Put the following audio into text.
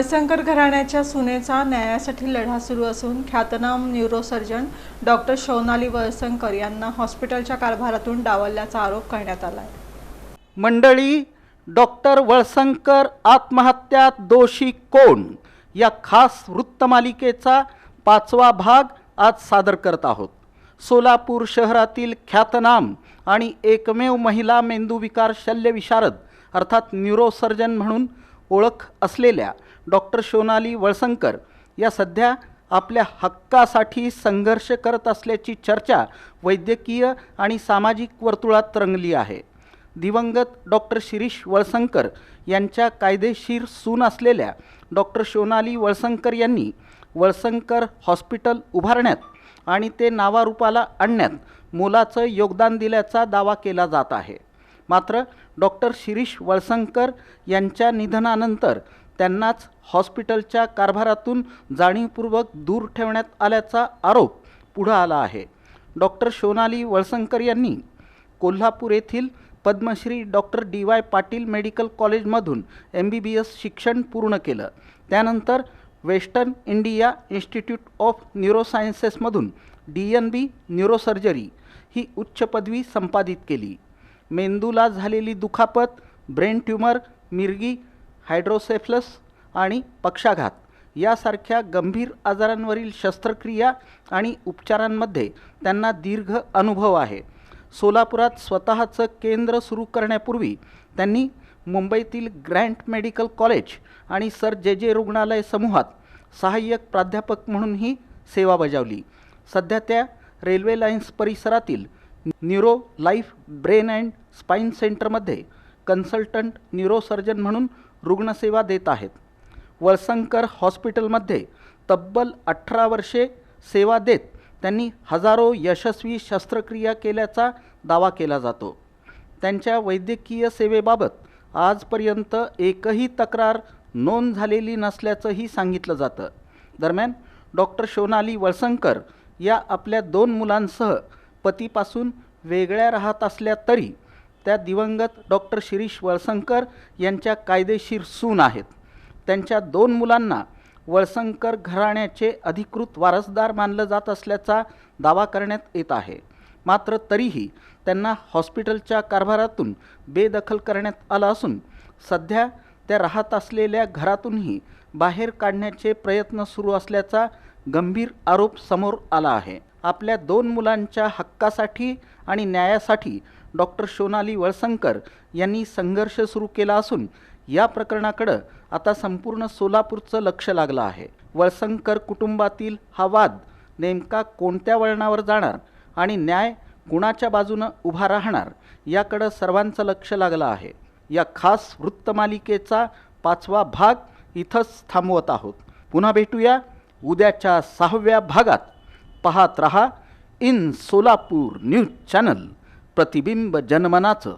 वळसंकर घराण्याच्या सुनेचा न्यायासाठी लढा सुरू असून ख्यातनाम न्यूरोसर्जन डॉक्टर सोनाली वळसंकर यांना हॉस्पिटलच्या कारभारातून डावलल्याचा आरोप करण्यात आला आहे। मंडळी, डॉक्टर वळसंकर आत्महत्यात दोषी कोण या खास वृत्तमालिकेचा 5वा भाग आज सादर करत आहोत। सोलापूर शहरातील ख्यातनाम आणि एकमेव महिला मेंदूविकार शल्यविशारद अर्थात न्यूरोसर्जन म्हणून ओळख असलेल्या डॉक्टर सोनाली वळसंकर या सध्या आपल्या हक्कासाठी संघर्ष करत असल्याची चर्चा वैद्यकीय आणि सामाजिक वर्तुळात रंगली आहे। दिवंगत डॉक्टर शिरीष वळसंकर यांच्या कायदेशीर सून असलेल्या डॉक्टर सोनाली वळसंकर यांनी वळसंकर हॉस्पिटल उभारण्यात आणि ते नावारूपाला आणण्यात मोलाचं योगदान दिल्याचा दावा केला जात आहे। मात्र डॉक्टर शिरीष वळसंकर यांच्या निधनानंतर त्यांनाच हॉस्पिटलच्या कारभारातून जाणीवपूर्वक दूर ठेवण्यात आल्याचा आरोप पुढे आला आहे। डॉक्टर सोनाली वळसंकर यांनी कोल्हापूर येथील Padmashri doctor DY Patil medical कॉलेजमधून MBBS शिक्षण पूर्ण केलं। त्यानंतर वेस्टर्न इंडिया इन्स्टिट्यूट ऑफ न्यूरोसायन्सेसमधून DNB न्यूरोसर्जरी ही उच्च पदवी संपादित केली। मेंदूला झालेली दुखापत, ब्रेन ट्यूमर, मिरगी, हायड्रोसेफलस आणि पक्षाघात यासारख्या गंभीर आजारांवरील शस्त्रक्रिया आणि उपचारांमध्ये त्यांना दीर्घ अनुभव आहे। सोलापुरात स्वतःचं केंद्र सुरू करण्यापूर्वी त्यांनी मुंबईतील ग्रँट मेडिकल कॉलेज आणि सर JJ रुग्णालय समूहात सहाय्यक प्राध्यापक म्हणूनही सेवा बजावली। सध्या त्या रेल्वे लाईन्स परिसरातील neuro life brain and spine सेंटरमध्ये कन्सल्टंट न्यूरोसर्जन म्हणून रुग्णसेवा देत आहेत। वळसंकर हॉस्पिटलमध्ये तब्बल 18 वर्षे सेवा देत त्यांनी हजारो यशस्वी शस्त्रक्रिया केल्याचा दावा केला जातो। त्यांच्या वैद्यकीय सेवेबाबत आजपर्यंत एकही तक्रार नोंद झालेली नसल्याचंही सांगितलं जातं। दरम्यान डॉक्टर सोनाली वळसंकर या आपल्या 2 मुलांसह पतीपासून वेगळ्या राहत असल्या तरी त्या दिवंगत डॉक्टर शिरीष वळसंकर यांच्या कायदेशीर सून आहेत। त्यांच्या 2 मुलांना वळसंकर घराण्याचे अधिकृत वारसदार मानलं जात असल्याचा दावा करण्यात येत आहे। मात्र तरीही त्यांना हॉस्पिटलच्या कारभारातून बेदखल करण्यात आलं असून सध्या त्या राहत असलेल्या घरातूनही बाहेर काढण्याचे प्रयत्न सुरू असल्याचा गंभीर आरोप समोर आला आहे। आपल्या 2 मुलांच्या हक्कासाठी आणि न्यायासाठी डॉक्टर सोनाली वळसंकर यांनी संघर्ष सुरू केला असून या प्रकरणाकडे आता संपूर्ण सोलापूरचं लक्ष लागलं आहे। वळसंकर कुटुंबातील हा वाद नेमका कोणत्या वळणावर जाणार आणि न्याय कुणाच्या बाजूने उभा राहणार याकडे सर्वांचं लक्ष लागलं आहे। या खास वृत्तमालिकेचा 5वा भाग इथंच थांबवत आहोत। पुन्हा भेटूया उद्याच्या 6व्या भागात। पाहत रहा इन सोलापूर न्यूज चॅनल, प्रतिबिंब जनमनाचं।